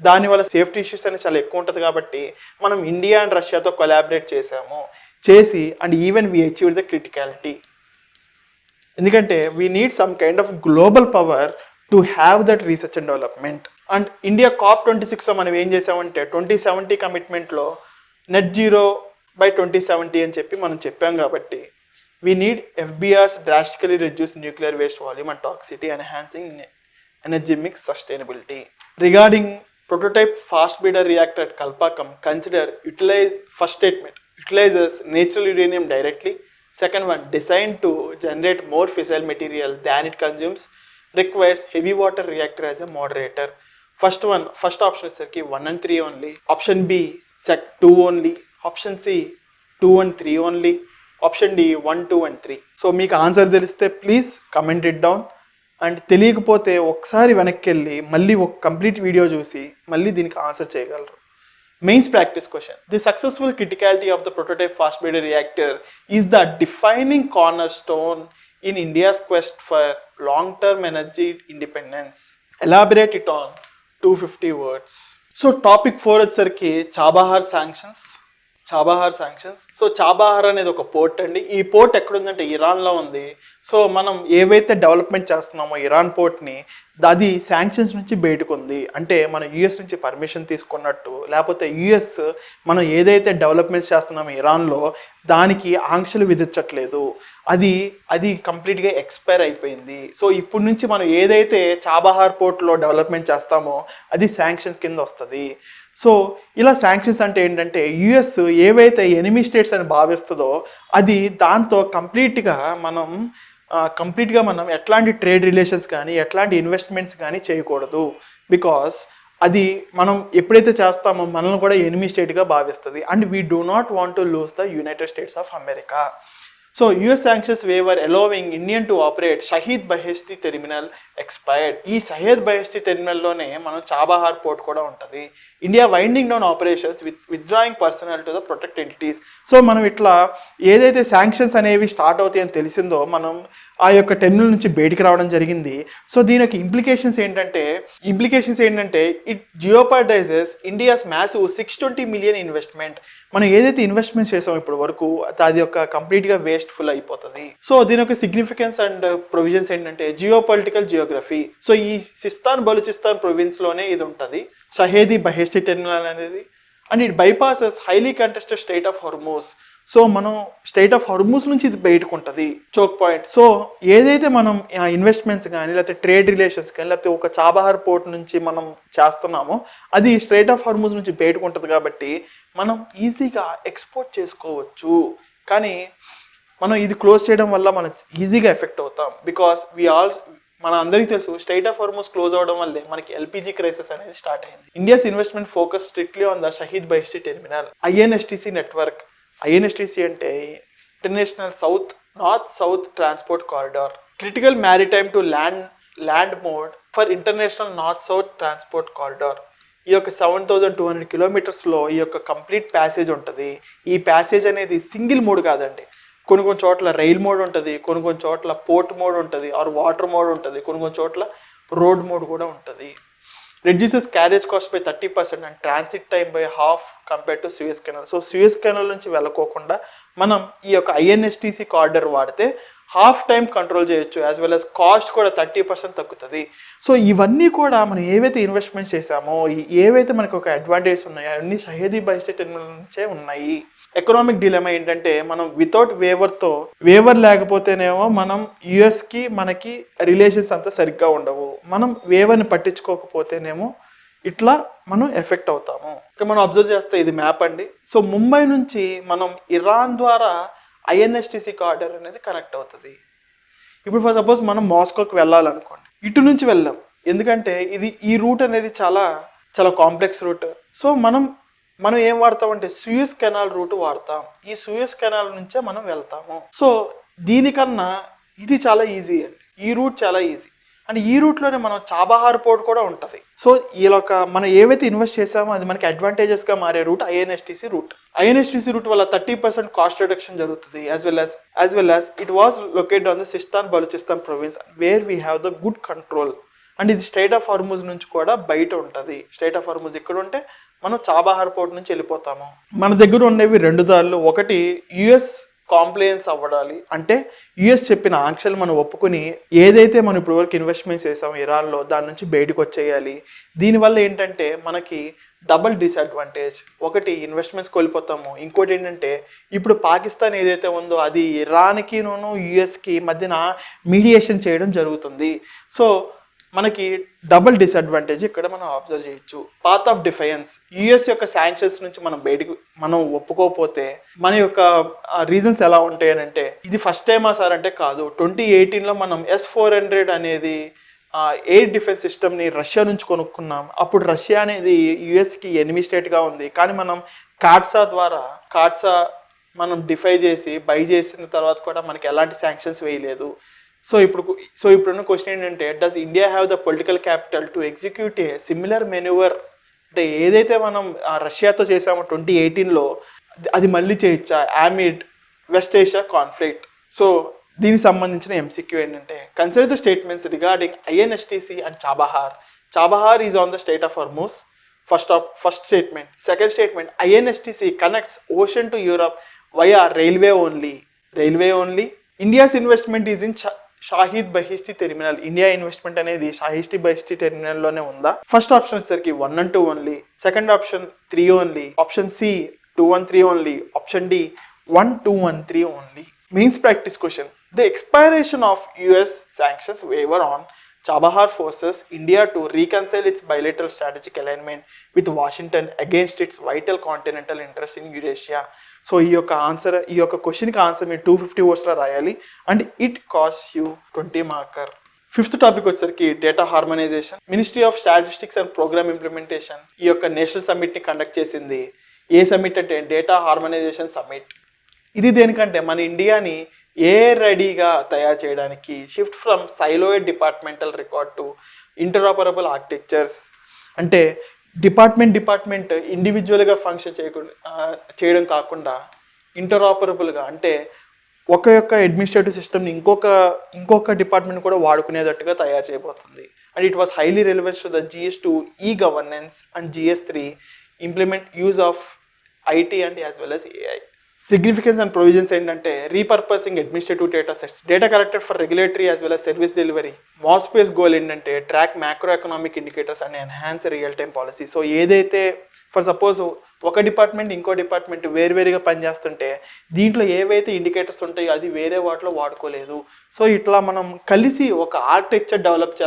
దానివల్ల సేఫ్టీ ఇష్యూస్ అనేది చాలా ఎక్కువ ఉంటుంది. కాబట్టి మనం ఇండియా అండ్ రష్యాతో కొలాబరేట్ చేసి and even we achieve the criticality. ఎందుకంటే we need some kind of global power to have that research and development. And India COP26లో మనం ఏం చేసామంటే 2070 కమిట్మెంట్లో నెట్ జీరో బై 2070 అని చెప్పి మనం చెప్పాం. కాబట్టి we need FBRs drastically reduce nuclear waste volume and toxicity, enhancing energy mix sustainability. Regarding prototype fast breeder reactor at Kalpakam, first statement utilizes natural uranium directly. Second one, designed to generate more fissile material than it consumes, requires heavy water reactor as a moderator. First option is 1 and 3 only. Option B 2 only. Option C 2 and 3 only. Option D 1, 2 and 3. So మీకు answer తెలిస్తే please comment it down. And తెలియకపోతే ఒకసారి వెనక్కి వెళ్ళి మళ్ళీ ఒక complete video చూసి మళ్ళీ దీనికి ఆన్సర్ చేయగలరు. Mains practice question: the successful criticality of the prototype fast breeder reactor is the defining corner stone in India's quest for long term energy independence. Elaborate it on 250 words. So topic 4 వచ్చేసరికి Chabahar sanctions. So Chabahar అనేది ఒక port అండి. ఈ port ఎక్కడుందంటే ఇరాన్లో ఉంది. So మనం ఏవైతే డెవలప్మెంట్ చేస్తున్నామో ఇరాన్ పోర్ట్ని, అది శాంక్షన్స్ నుంచి బయటకు ఉంది. అంటే మనం US నుంచి పర్మిషన్ తీసుకున్నట్టు, లేకపోతే US మనం ఏదైతే డెవలప్మెంట్స్ చేస్తున్నామో ఇరాన్లో దానికి ఆంక్షలు విధించట్లేదు. అది కంప్లీట్గా ఎక్స్పైర్ అయిపోయింది. సో ఇప్పుడు నుంచి మనం ఏదైతే చాబహార్ పోర్ట్లో డెవలప్మెంట్ చేస్తామో అది శాంక్షన్స్ కింద వస్తుంది. సో ఇలా శాంక్షన్స్ అంటే ఏంటంటే US ఏవైతే ఎనిమీ స్టేట్స్ అని భావిస్తుందో అది దాంతో కంప్లీట్గా మనం ఎట్లాంటి ట్రేడ్ రిలేషన్స్ కానీ ఎట్లాంటి ఇన్వెస్ట్మెంట్స్ కానీ చేయకూడదు. బికాస్ అది మనం ఎప్పుడైతే చేస్తామో మనల్ని కూడా ఎనిమీ స్టేట్గా భావిస్తుంది. And we do not want to lose the united states of America. So US sanctions waiver allowing Indian to operate Shahid Beheshti terminal expired. ఈ షహీద్ బెహెష్తి టెర్మినల్లోనే మనం చాబహార్ పోర్ట్ కూడా ఉంటుంది. India winding down operations withdrawing personal to the protect entities. So మనం ఇట్లా ఏదైతే sanctions అనేవి start అవుతాయని తెలిసిందో మనం ఆ యొక్క టెర్మినల్ నుంచి బయటికి రావడం జరిగింది. సో దీని యొక్క ఇంప్లికేషన్స్ ఏంటంటే it jeopardises India's massive 620 million investment. మనం ఏదైతే ఇన్వెస్ట్మెంట్ చేసామో ఇప్పుడు వరకు అది యొక్క కంప్లీట్గా వేస్ట్ఫుల్ అయిపోతుంది. సో దీని యొక్క సిగ్నిఫికెన్స్ అండ్ ప్రొవిజన్స్ ఏంటంటే జియోగ్రఫీ. సో ఈ సిస్తాన్ బలూచిస్తాన్ ప్రొవిన్స్లోనే ఇది ఉంటుంది, షహేదీ బెహెష్తి టెర్మినల్ అనేది. And it బైపాసెస్ highly contested state of Hormuz. So మనం స్టేట్ ఆఫ్ హోర్ముజ్ నుంచి ఇది బయటకు ఉంటుంది, చోక్ పాయింట్. సో ఏదైతే మనం ఇన్వెస్ట్మెంట్స్ కానీ లేకపోతే ట్రేడ్ రిలేషన్స్ కానీ లేకపోతే ఒక చాబహార్ పోర్ట్ నుంచి మనం చేస్తున్నామో అది స్ట్రేట్ ఆఫ్ హోర్ముజ్ నుంచి బయటకు ఉంటుంది. కాబట్టి మనం ఈజీగా ఎక్స్పోర్ట్ చేసుకోవచ్చు. కానీ మనం ఇది క్లోజ్ చేయడం వల్ల మనం ఈజీగా ఎఫెక్ట్ అవుతాం. బికాస్ మన అందరికీ తెలుసు స్ట్రైట్ ఆఫ్ హార్మోస్ క్లోజ్ అవడం వల్లే మనకి ఎల్పిజి క్రైసిస్ అనేది స్టార్ట్ అయింది. India's investment focus strictly on the Shahid Beheshti terminal, INSTC network. INSTC అంటే international north south transport corridor, critical maritime to land mode for international north south transport corridor. ఈ యొక్క 7,200 కిలోమీటర్స్లో ఈ యొక్క complete passage ఉంటుంది. ఈ passage అనేది single mode కాదండి, కొన్ని చోట్ల రైల్ మోడ్ ఉంటుంది, కొన్ని చోట్ల పోర్ట్ మోడ్ ఉంటుంది, ఆర్ వాటర్ మోడ్ ఉంటుంది, కొన్ని చోట్ల రోడ్ మోడ్ కూడా ఉంటుంది. Reduces carriage cost by 30% and transit time by half compare to Suez canal. So Suez canal నుంచి వెళ్ళకోకుండా మనం ఈ యొక్క ఐఎన్ఎస్టిసి కారిడార్ వాడితే హాఫ్ టైం కంట్రోల్ చేయొచ్చు, యాజ్ వెల్ యాజ్ కాస్ట్ కూడా 30% తగ్గుతుంది. సో ఇవన్నీ కూడా మనం ఏవైతే ఇన్వెస్ట్మెంట్స్ చేసామో, ఏవైతే మనకు ఒక అడ్వాంటేజ్ ఉన్నాయో అవన్నీ షహీద్ బహిష్టీ టెర్మినల్ నుంచే ఉన్నాయి. ఎకనామిక్ డిలెమా ఏంటంటే మనం వితౌట్ వేవర్ లేకపోతేనేమో మనం యుఎస్కి మనకి రిలేషన్స్ అంతా సరిగ్గా ఉండవు. మనం వేవర్ని పట్టించుకోకపోతేనేమో ఇట్లా మనం ఎఫెక్ట్ అవుతాము. ఇక మనం అబ్జర్వ్ చేస్తే ఇది మ్యాప్ అండి. సో ముంబై నుంచి మనం ఇరాన్ ద్వారా ఐఎన్ఎస్టిసి కారిడార్ అనేది కనెక్ట్ అవుతుంది. ఇప్పుడు ఫర్ సపోజ్ మనం మాస్కోకి వెళ్ళాలనుకోండి, ఇటు నుంచి వెళ్ళాం, ఎందుకంటే ఈ రూట్ అనేది చాలా చాలా కాంప్లెక్స్ రూట్. సో మనం ఏం వాడతామంటే సూయజ్ కెనాల్ రూట్ వాడతాం. ఈ సూయజ్ కెనాల్ నుంచే మనం వెళ్తాము. సో దీనికన్నా ఇది చాలా ఈజీ అండి, ఈ రూట్ చాలా ఈజీ. అండ్ ఈ రూట్లోనే మనం చాబహార్ పోర్ట్ కూడా ఉంటుంది. సో మనం ఏవైతే ఇన్వెస్ట్ చేసామో అది మనకి అడ్వాంటేజెస్గా మారే route INSTC route. INSTC route వల్ల 30% కాస్ట్ రిడక్షన్ జరుగుతుంది. As well as it was located on the Sistan Balochistan province where we have the good control. And ఇది స్ట్రైట్ ఆఫ్ హార్మూజ్ నుంచి కూడా బయట ఉంటుంది. స్ట్రైట్ ఆఫ్ హార్మూజ్ ఇక్కడ ఉంటే మనం చాబహార్ పోర్ట్ నుంచి వెళ్ళిపోతాము. మన దగ్గర ఉండేవి 2 దారులు. ఒకటి యుఎస్ కాంప్లయన్స్ అవ్వడాలి, అంటే యుఎస్ చెప్పిన ఆంక్షలు మనం ఒప్పుకొని ఏదైతే మనం ఇప్పటివరకు ఇన్వెస్ట్మెంట్స్ చేసామో ఇరాన్లో దాని నుంచి బయటకు వచ్చేయాలి. దీనివల్ల ఏంటంటే మనకి డబుల్ డిసడ్వాంటేజ్. ఒకటి ఇన్వెస్ట్మెంట్స్ కోల్పోతాము, ఇంకోటి ఏంటంటే ఇప్పుడు పాకిస్తాన్ ఏదైతే ఉందో అది ఇరాన్కి యుఎస్కి మధ్యన మీడియేషన్ చేయడం జరుగుతుంది. సో మనకి డబుల్ డిసడ్వాంటేజ్ ఇక్కడ మనం అబ్జర్వ్ చేయొచ్చు. పాత్ ఆఫ్ డిఫెన్స్, యుఎస్ యొక్క శాంక్షన్స్ నుంచి మనం ఒప్పుకోకపోతే మన యొక్క రీజన్స్ ఎలా ఉంటాయనంటే, ఇది ఫస్ట్ టైమా సార్ అంటే కాదు, 2018లో మనం S-400 అనేది ఎయిర్ డిఫెన్స్ సిస్టమ్ని రష్యా నుంచి కొనుక్కున్నాం. అప్పుడు రష్యా అనేది యుఎస్కి ఎనిమీ స్టేట్గా ఉంది, కానీ మనం కాట్సా మనం డిఫై చేసి బై చేసిన తర్వాత కూడా మనకి ఎలాంటి శాంక్షన్స్ వేయలేదు. సో ఇప్పుడున్న క్వశ్చన్ ఏంటంటే, does India have the political capital to execute a similar manoeuvre? అంటే ఏదైతే మనం రష్యాతో చేసామో 2018లో అది మళ్ళీ చేయొచ్చా amid west Asia conflict? So దీనికి సంబంధించిన ఎంసీక్యూ ఏంటంటే, consider the statements regarding INSTC and Chabahar is on the strait of Hormuz. First statement. Second statement, INSTC connects ocean to Europe via railway only. India's investment is in Shahid Beheshti terminal. India investment అనేది Shahid బహిష్టీ టెర్మినల్లోనే ఉందా? First option వచ్చేసరికి 1 and 2 only, second option 3 only, option C 2 and 3 only, option D 1, 2 and 3 only. Mains practice question. The expiration of US sanctions waiver on Chabahar forces India to reconcile its bilateral strategic alignment with Washington against its vital continental interest in Eurasia. So ఈ యొక్క క్వశ్చన్కి answer మీరు 250 wordsలో రాయాలి and it cost you 20 marker. Fifth topic వచ్చేసరికి data harmonisation. Ministry of statistics and programme implementation ఈ యొక్క national సమ్మిట్ని కండక్ట్ చేసింది. ఏ సమ్మిట్ అంటే డేటా హార్మనైజేషన్ సమ్మిట్. ఇది దేనికంటే మన ఇండియాని రెడీగా తయారు చేయడానికి, shift from siloed departmental record to interoperable architectures. అంటే డిపార్ట్మెంట్ ఇండివిజువల్గా ఫంక్షన్ చేయడం కాకుండా ఇంటరాపరబుల్గా, అంటే ఒక యొక్క అడ్మినిస్ట్రేటివ్ సిస్టమ్ని ఇంకొక డిపార్ట్మెంట్ కూడా వాడుకునేటట్టుగా తయారు చేయబోతుంది. And it was highly relevance to the GS2 e-governance and GS3 implement use of IT and as well as AI. Significance and provisions ఏంటంటే, repurposing administrative data sets, data collected for regulatory as well as service delivery. MoSPI's goal ఏంటంటే track macro economic indicators and enhance real time policy. So ఏదైతే for suppose ఒక department ఇంకో department వేరువేరుగా పనిచేస్తుంటే దీంట్లో ఏవైతే indicators ఉంటాయో అది వేరే వాటిలో వాడుకోలేదు. సో ఇట్లా మనం కలిసి ఒక ఆర్కిటెక్చర్ డెవలప్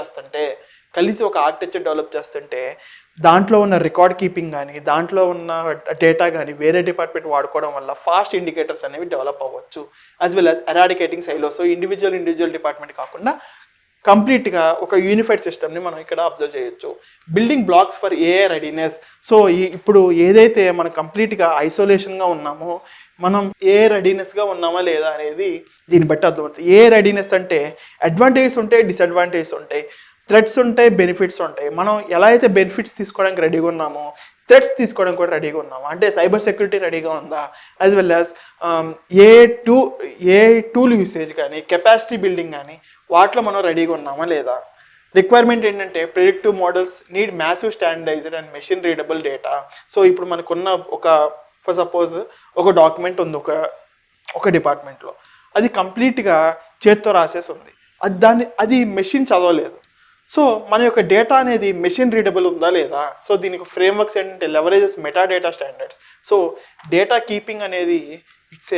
చేస్తుంటే దాంట్లో ఉన్న రికార్డ్ కీపింగ్ కానీ దాంట్లో ఉన్న డేటా కానీ వేరే డిపార్ట్మెంట్ వాడుకోవడం వల్ల ఫాస్ట్ ఇండికేటర్స్ అనేవి డెవలప్ అవ్వచ్చు. As well as eradicating silos. So individual department కాకుండా కంప్లీట్గా ఒక యూనిఫైడ్ సిస్టమ్ని మనం ఇక్కడ అబ్జర్వ్ చేయొచ్చు. Building blocks for AI readiness. So ఇప్పుడు ఏదైతే మనం కంప్లీట్గా ఐసోలేషన్గా ఉన్నామో మనం ఏఐ రెడీనెస్గా ఉన్నామా లేదా అనేది దీన్ని బట్టి అర్థమవుతుంది. ఏఐ రెడీనెస్ అంటే అడ్వాంటేజెస్ ఉంటాయి, డిసడ్వాంటేజెస్ ఉంటాయి, థ్రెట్స్ ఉంటాయి, బెనిఫిట్స్ ఉంటాయి. మనం ఎలా అయితే బెనిఫిట్స్ తీసుకోవడానికి రెడీగా ఉన్నామో థ్రెట్స్ తీసుకోవడానికి కూడా రెడీగా ఉన్నాము. అంటే సైబర్ సెక్యూరిటీ రెడీగా ఉందా, as well as a tool usage కానీ కెపాసిటీ బిల్డింగ్ కానీ వాటిలో మనం రెడీగా ఉన్నామా లేదా. రిక్వైర్మెంట్ ఏంటంటే predictive models need massive standardized and machine readable data. So ఇప్పుడు మనకున్న ఫర్ సపోజ్ ఒక డాక్యుమెంట్ ఉంది ఒక డిపార్ట్మెంట్లో, అది కంప్లీట్గా చేత్తో రాసేసి ఉంది, అది మెషిన్ చదవలేదు. సో మన యొక్క డేటా అనేది మెషిన్ రీడబుల్ ఉందా లేదా. సో దీనికి ఫ్రేమ్వర్క్స్ ఏంటంటే leverages meta data standards. So data keeping అనేది ఇట్స్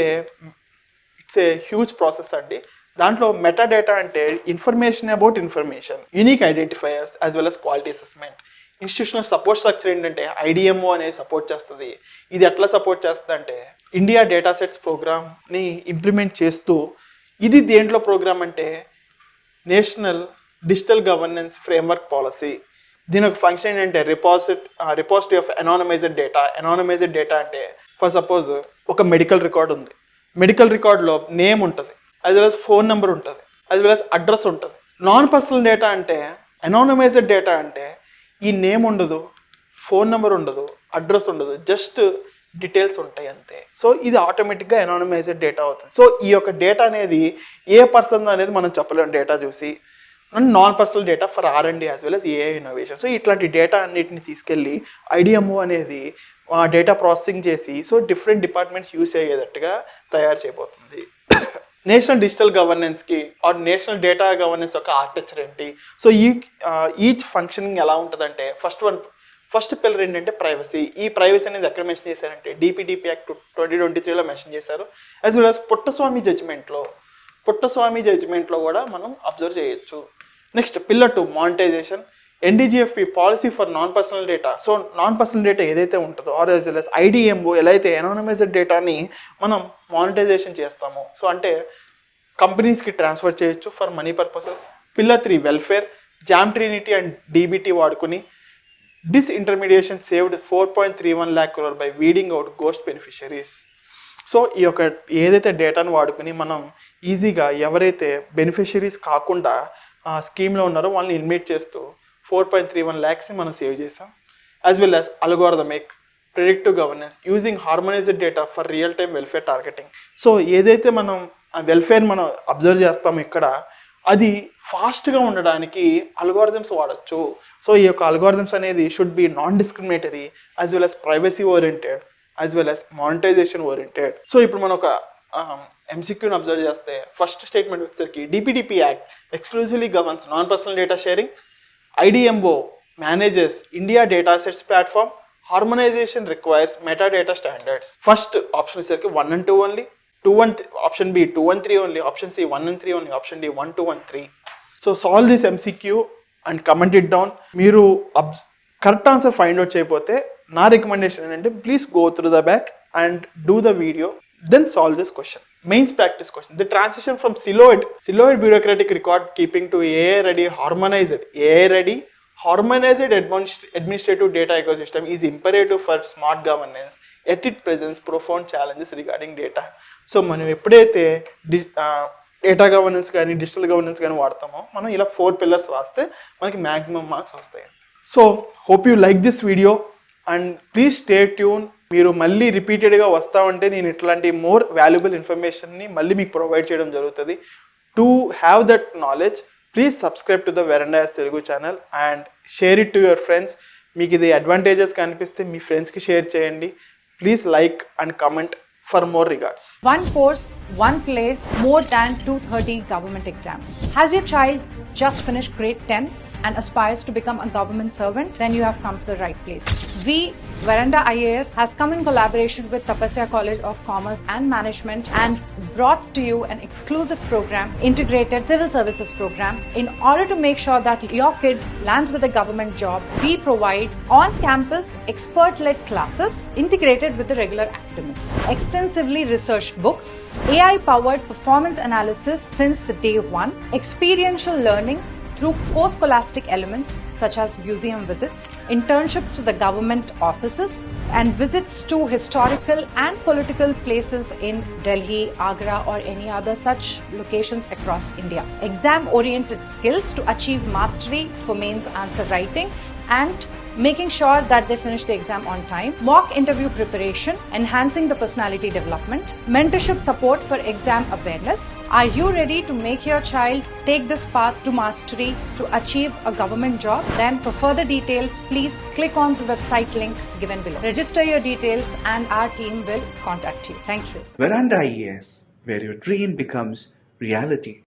ఏ హ్యూజ్ ప్రాసెస్ అండి. దాంట్లో మెటా డేటా అంటే information about information, unique identifiers as well as quality assessment. Institutional support structure ఏంటంటే ఐడిఎంఓ అనేది సపోర్ట్ చేస్తుంది. ఇది ఎట్లా సపోర్ట్ చేస్తుంది అంటే ఇండియా డేటా సెట్స్ ప్రోగ్రామ్ని ఇంప్లిమెంట్ చేస్తూ, ఇది దేంట్లో ప్రోగ్రామ్ అంటే national digital governance framework policy. దీని ఒక ఫంక్షన్ ఏంటంటే రిపాజిటరీ ఆఫ్ ఎనానమైజ్డ్ డేటా. ఎనానమైజ్డ్ డేటా అంటే ఫర్ సపోజ్ ఒక మెడికల్ రికార్డ్ ఉంది, మెడికల్ రికార్డులో నేమ్ ఉంటుంది, as well as phone number ఉంటుంది, యాజ్ వెల్ as అడ్రస్ ఉంటుంది. నాన్ పర్సనల్ డేటా అంటే ఎనానమైజ్డ్ డేటా అంటే ఈ నేమ్ ఉండదు, ఫోన్ నెంబర్ ఉండదు, అడ్రస్ ఉండదు, జస్ట్ డీటెయిల్స్ ఉంటాయి అంతే. సో ఇది ఆటోమేటిక్గా ఎనానమైజ్డ్ డేటా అవుతుంది. సో ఈ యొక్క డేటా అనేది ఏ పర్సన్ అనేది మనం చెప్పలేము డేటా చూసి. And non personal data for R&D as well as AI innovation. So ఇట్లాంటి డేటా అన్నిటిని తీసుకెళ్ళి ఐడిఎంఓ అనేది డేటా ప్రాసెసింగ్ చేసి సో డిఫరెంట్ డిపార్ట్మెంట్స్ యూస్ అయ్యేటట్టుగా తయారు చేయబోతుంది. నేషనల్ డిజిటల్ గవర్నెన్స్కి ఆర్ నేషనల్ డేటా గవర్నెన్స్ యొక్క ఆర్కిటెక్చర్ ఏంటి. సో ఈచ్ ఫంక్షనింగ్ ఎలా ఉంటుందంటే ఫస్ట్ పిల్లర్ ఏంటంటే ప్రైవసీ. ఈ ప్రైవసీ అనేది ఎక్కడ మెన్షన్ చేశారంటే DPDP యాక్ట్ 2023లో మెన్షన్ చేశారు. యాజ్ వెల్ as పుట్టస్వామి జడ్జిమెంట్లో కూడా మనం అబ్జర్వ్ చేయొచ్చు. Next pillar 2 monetization. NDGFP policy for non personal data. So non personal data ఏదైతే ఉంటుందో or as well as IDMO ఎలా అయితే ఎనానమైజ్డ్ డేటాని మనం మానిటైజేషన్ చేస్తామో, సో అంటే కంపెనీస్కి ట్రాన్స్ఫర్ చేయొచ్చు for money purposes. Pillar 3 welfare. JAM trinity and DBT వాడుకుని disintermediation saved 4.31 lakh crore by weeding out ghost beneficiaries. So ఈ యొక్క ఏదైతే డేటాను వాడుకుని మనం ఈజీగా ఎవరైతే బెనిఫిషరీస్ కాకుండా స్కీమ్లో ఉన్నారో వాళ్ళని ఇన్వైట్ చేస్తూ 4.31 lakhsని మనం సేవ్ చేసాం. As well as algorithmic predictive governance using harmonised data for real time welfare targeting. So ఏదైతే మనం వెల్ఫేర్ మనం అబ్జర్వ్ చేస్తామో ఇక్కడ అది ఫాస్ట్గా ఉండడానికి అల్గోరిథమ్స్ వాడచ్చు. సో ఈ యొక్క అల్గోరిథమ్స్ అనేది should be non discriminatory as well as privacy oriented as well as monetization oriented. So ఇప్పుడు మనం ఒక MCQని అబ్జర్వ్ చేస్తే ఫస్ట్ స్టేట్మెంట్ వచ్చేసరికి DPDP act exclusively governs non personal data sharing. IDMO manages India datasets platform. Harmonization requires metadata standards. First option is 1 and 2 only. Option B 2 and 3 only. Option C 1 and 3 only. Option D 1, 2 and 3. So solve this MCQ and comment it down. Meeru correct answer find out cheyapothe na recommendation ante please go through the back and do the video, then solve this question. Mains practice question. The transition from siloed bureaucratic record keeping to AI ready harmonized administrative data ecosystem is imperative for smart governance, yet it presents profound challenges regarding data. So మనం ఎప్పుడైతే data governance కానీ digital governance కానీ వాడతామో మనం ఇలా 4 pillars రాస్తే మనకి maximum marks వస్తాయి. So hope you like this video and please stay tune. మీరు మళ్ళీ రిపీటెడ్గా వస్తామంటే నేను ఇట్లాంటి మోర్ వాల్యుబుల్ ఇన్ఫర్మేషన్ని మళ్ళీ మీకు ప్రొవైడ్ చేయడం జరుగుతుంది. To have that knowledge please subscribe to the Veranda's Telugu channel and share it to your friends. మీకు ఇది అడ్వాంటేజెస్ కనిపిస్తే మీ ఫ్రెండ్స్కి షేర్ చేయండి. Please like and comment for more regards. One course, one place, more than 230 government exams. Has your child just finished grade 10 and aspires to become a government servant, then you have come to the right place. We, Veranda IAS, has come in collaboration with Tapasya College of Commerce and Management and brought to you an exclusive program, Integrated Civil Services Program. In order to make sure that your kid lands with a government job, we provide on-campus expert-led classes integrated with the regular academics, extensively researched books, AI-powered performance analysis since the day one, experiential learning through co-scholastic elements such as museum visits, internships to the government offices, and visits to historical and political places in Delhi, Agra, or any other such locations across India. Exam-oriented skills to achieve mastery for mains answer writing and making sure that they finish the exam on time, mock interview preparation, enhancing the personality development, mentorship support for exam awareness. Are you ready to make your child take this path to mastery to achieve a government job? Then for further details, please click on the website link given below. Register your details and our team will contact you. Thank you. Veranda IAS, where your dream becomes reality.